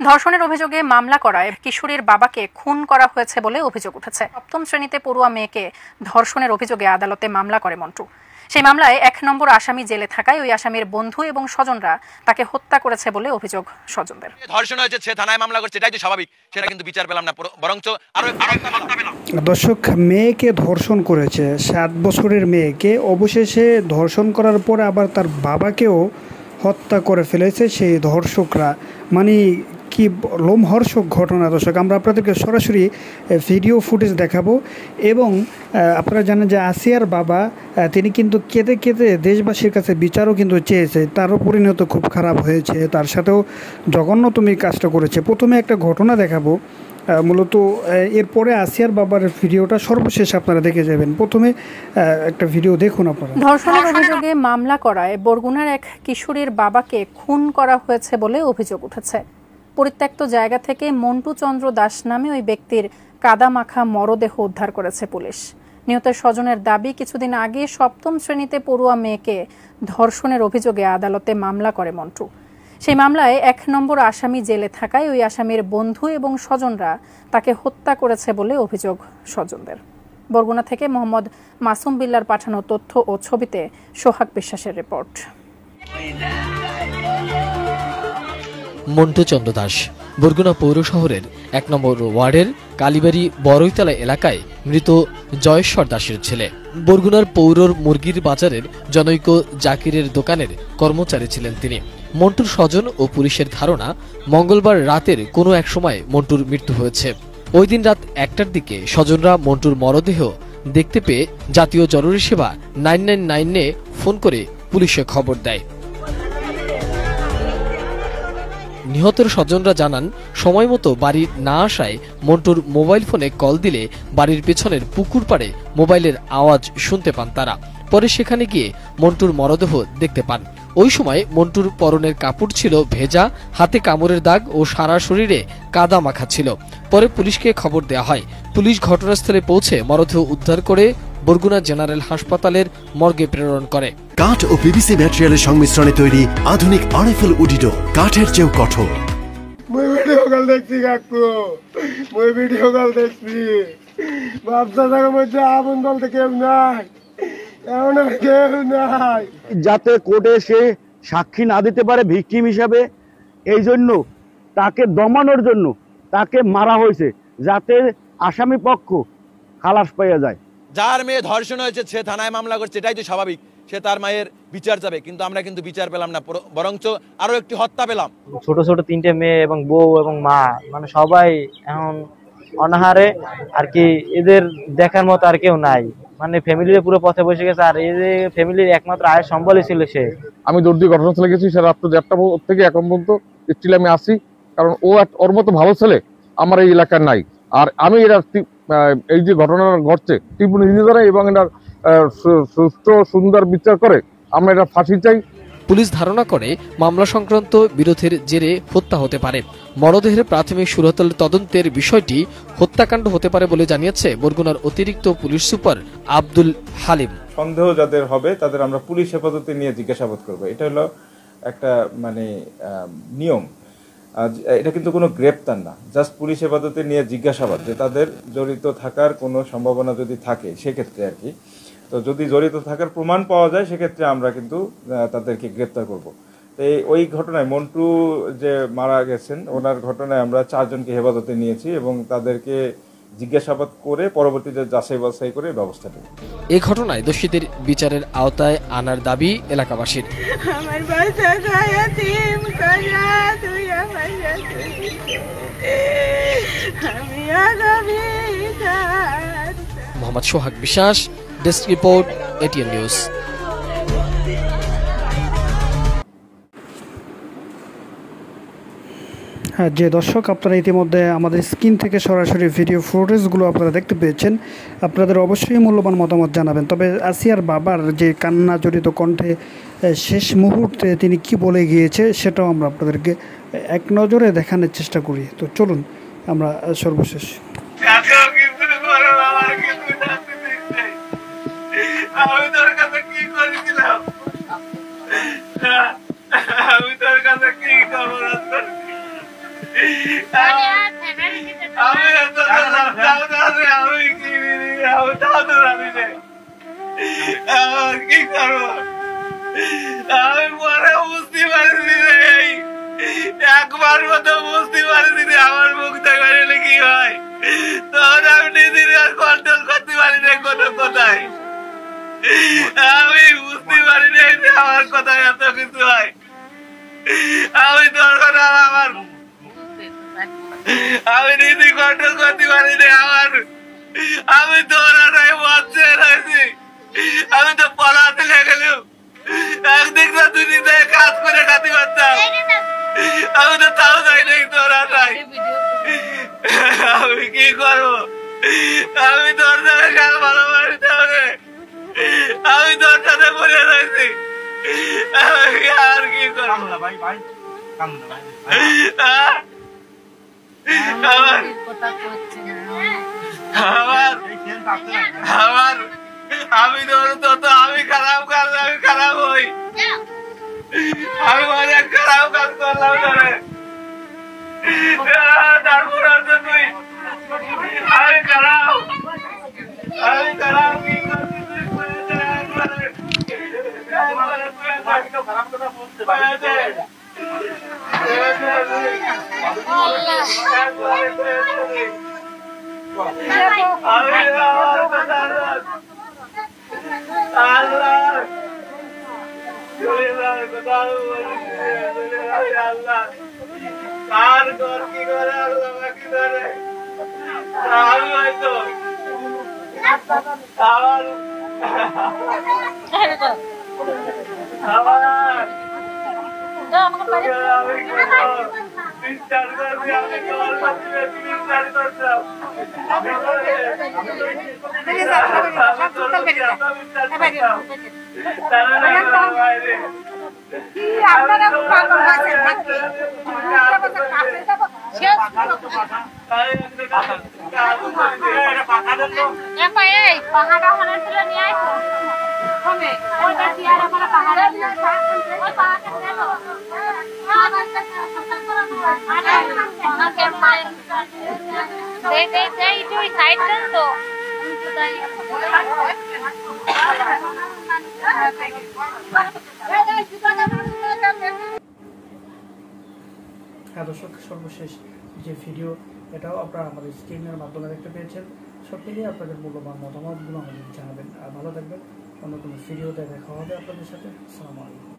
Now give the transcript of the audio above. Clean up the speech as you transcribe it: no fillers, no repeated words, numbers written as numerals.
ধর্ষণের অভিযোগে মামলা করায় কিশোরীর বাবাকে খুন করা হয়েছে বলে অভিযোগ উঠেছে। সপ্তম শ্রেণীতে পড়ুয়া মেয়েকে ধর্ষণের অভিযোগে আদালতে মামলা করে মন্টু। সেই মামলায় ১ নম্বর আসামি জেলে থাকায় ওই আসামির বন্ধু এবং স্বজনরা তাকে হত্যা করেছে বলে অভিযোগ স্বজনদের। ধর্ষণ হয়েছে, সে থানায় মামলা করছে, এটাই তো স্বাভাবিক। সেটা কিন্তু বিচার পেলাম না, বরঞ্চ আরো দর্শক, মেয়েকে ধর্ষণ করেছে, 7 বছরের মেয়েকে। অবশেষে ধর্ষণ করার পরে আবার তার বাবাকেও হত্যা করে ফেলেছে সেই ধর্ষকরা। মানে কি লোমহর্ষক ঘটনা। দর্শক, আমরা আপনাদেরকে সরাসরি ভিডিও ফুটেজ দেখাবো। এবং আপনারা জানেন যে আসিয়ার বাবা তিনি কিন্তু কেঁদে কেঁদে দেশবাসীর কাছে বিচারও কিন্তু চেয়েছে। তারও পরিণত খুব খারাপ হয়েছে, তার সাথেও জঘন্যতম এই কাজটা করেছে। প্রথমে একটা ঘটনা দেখাবো, মূলত এরপরে আসিয়ার বাবার ভিডিওটা সর্বশেষ আপনারা দেখে যাবেন। প্রথমে একটা ভিডিও দেখুন আপনারা। ধর্ষণের অভিযোগে মামলা করায় বরগুনার এক কিশোরীর বাবাকে খুন করা হয়েছে বলে অভিযোগ উঠেছে। পরিত্যক্ত জায়গা থেকে মন্টু চন্দ্র দাস নামে ওই ব্যক্তির কাদামাখা মরদেহ উদ্ধার করেছে পুলিশ। নিহতের স্বজনের দাবি, কিছুদিন আগে 7ম শ্রেণীতে পড়ুয়া মেয়েকে ধর্ষণের অভিযোগে আদালতে মামলা করে মন্টু। সেই মামলায় ১ নম্বর আসামি জেলে থাকায় ওই আসামির বন্ধু এবং স্বজনরা তাকে হত্যা করেছে বলে অভিযোগ স্বজনদের। বরগুনা থেকে মোহাম্মদ মাসুম বিল্লার পাঠানো তথ্য ও ছবিতে সোহাগ বিশ্বাসের রিপোর্ট। মন্টু চন্দ্র দাস বরগুনা পৌর শহরের ১ নম্বর ওয়ার্ডের কালীবাড়ি বড়ইতলা এলাকায় মৃত জয়েশ্বর দাসের ছেলে। বরগুনার পৌরর মুরগির বাজারের জনৈক জাকিরের দোকানের কর্মচারী ছিলেন তিনি। মন্টুর স্বজন ও পুলিশের ধারণা, মঙ্গলবার রাতের কোনো এক সময় মন্টুর মৃত্যু হয়েছে। ওই দিন রাত ১টার দিকে স্বজনরা মন্টুর মরদেহ দেখতে পেয়ে জাতীয় জরুরি সেবা 999-এ ফোন করে পুলিশে খবর দেয়। নিহতের স্বজনরা জানান, সময় মতো বাড়ি না আসায় মন্টুর মোবাইল ফোনে কল দিলে বাড়ির পেছনের পুকুর পাড়ে মোবাইলের আওয়াজ শুনতে পান তারা। পরে সেখানে গিয়ে মন্টুর মরদেহ দেখতে পান। ওই সময় মন্টুর পরনের কাপড় ছিল ভেজা, হাতে কামড়ের দাগ ও সারা শরীরে কাদা মাখা ছিল। পরে পুলিশকে খবর দেওয়া হয়। পুলিশ ঘটনাস্থলে পৌঁছে মরদেহ উদ্ধার করে বরগুনা জেনারেল হাসপাতালের মর্গে প্রেরণ করে। কাঠ ও পিভিসি ম্যাটেরিয়ালের সংমিশ্রণে তৈরি আধুনিক আরএফএল উডিডো, কাঠের চেয়েও কঠোর। মই ভিডিও কল দেখছি কাকু, মই ভিডিও কল দেখছি। বাচ্চা থাকার মধ্যে আপন বলতে কেউ নাই, এমন কেউ নাই। যাতে কোর্টে সে সাক্ষী না দিতে পারে ভিকটিম হিসাবে, এই জন্য তাকে দমানোর জন্য তাকে মারা হয়েছে, যাতে আসামি পক্ষ খালাস পাইয়া যায়। যার মেয়ে ধর্ষণ হয়েছে, সে থানায় মামলা করছে, এটাই তো স্বাভাবিক। সে তার মায়ের বিচার চাবে, কিন্তু আমরা কিন্তু বিচার পেলাম না, বরঞ্চ আরো একটি হত্যা পেলাম। ছোট ছোট 3টে মেয়ে এবং বউ এবং মা, মানে সবাই এখন অনাহারে আর কি। এদের দেখার মতো আর কেউ নাই, মানে ফ্যামিলির পুরো পথে বসে গেছে। আর এই যে ফ্যামিলির একমাত্র আয়ের সম্বলই ছিল সে। আমি দৌড় দিয়ে ঘটনাস্থলে গেছি, সে রাত্র 1টা থেকে এখন পর্যন্ত স্টিল আমি আসি, কারণ ওর মতো ভালো ছেলে আমার এই এলাকার নাই। আর আমি এরা এই যে ঘটনা ঘটছে তীব্র নিন্দা জানাই এবং এটার সুস্থ সুন্দর বিচার করে আমরা এটা ফাঁসি চাই। পুলিশ ধারণা করে মামলা সংক্রান্ত বিরোধের জেরে হত্যা হতে পারে। মরদেহের প্রাথমিক সুরতল তদন্তের বিষয়টি হত্যাকাণ্ড হতে পারে বলে জানিয়েছে বরগুনার অতিরিক্ত পুলিশ সুপার আব্দুল হালিম। সন্দেহ যাদের হবে তাদের আমরা পুলিশ হেফাজতে নিয়ে জিজ্ঞাসাবাদ করব। এটা হলো একটা মানে নিয়ম। এটা কিন্তু কোনো গ্রেপ্তার না, জাস্ট পুলিশ হেফাজতে নিয়ে জিজ্ঞাসাবাদ, যে তাদের জড়িত থাকার কোনো সম্ভাবনা যদি থাকে সেক্ষেত্রে আর কি। তো যদি জড়িত থাকার প্রমাণ পাওয়া যায় সেক্ষেত্রে আমরা কিন্তু তাদেরকে গ্রেপ্তার করব। তো ওই ঘটনায় মন্টু যে মারা গেছেন ওনার ঘটনায় আমরা 4 জনকে হেফাজতে নিয়েছি এবং তাদেরকে জিজ্ঞাসাবাদ করে পরবর্তীতে যাচাই বাছাই করে ব্যবস্থা নেব। এই ঘটনায় দোষীদের বিচারের আওতায় আনার দাবি এলাকাবাসীর। মোহাম্মদ সোহাগ বিশ্বাস, ডেস্ক রিপোর্ট, এটিএন নিউজ। হ্যাঁ, যে দর্শক, আপনারা ইতিমধ্যে আমাদের স্ক্রিন থেকে সরাসরি ভিডিও ফুটেজগুলো আপনারা দেখতে পেয়েছেন। আপনাদের অবশ্যই মূল্যবান মতামত জানাবেন। তবে আসিয়ার বাবার যে কান্না জড়িত কণ্ঠে শেষ মুহূর্তে তিনি কি বলে গিয়েছে সেটাও আমরা আপনাদেরকে এক নজরে দেখানোর চেষ্টা করি। তো চলুন আমরা সর্বশেষ আমি তোর কাছে কি কি করবো আমি পরে বুঝতে পারিনি রে, একবার মতো বুঝতে পারিনি রে আমার মুখ দেখালে কি হয়। তখন আমি নিজের কন্ট্রোল করতে পারি না কোনো কোথায়, আমি বুঝতে পারি না যে আমার কোথায় এত কিছু হয়। আমি দরকার আমার আমি নিজে কন্ট্রোল করতে পারি না আমার, আমি দৌড়াটাই বাচ্চা রয়েছি, আমি তো পড়াতে গেলেও একদিক না দুই দিন কাজ করে খাতে পারতাম, আমি তো তাও যাই নাই দৌড়াটাই। আমি কি করবো, আমি তোর সাথে কাজ ভালো বাড়িতে হবে, আমি তোর সাথে পড়ে রয়েছি, আর কি করবো আমার আমি তো আমি খারাপ কাজ, আমি খারাপ হই, আমি অনেক খারাপ কাজ করলাম ধরে, তারপর তুই আমি খারাপ, আমি খারাপ কি করছি খারাপ কথা বলতে পারছি। আর ঘর কি করে আল্লাহ বাকি ধরে আমি হয়তো হ্যাঁ দর্শক, সর্বশেষ যে ভিডিও এটাও আপনারা আমাদের স্ক্রিনের মাধ্যমে দেখতে পেয়েছেন। সব মিলিয়ে আপনাদের মূল্যবান মতামতগুলো আমাদের জানাবেন, আর ভালো থাকবেন। অন্য কোনো ভিডিওতে দেখা হবে আপনাদের সাথে। আসসালামু আলাইকুম।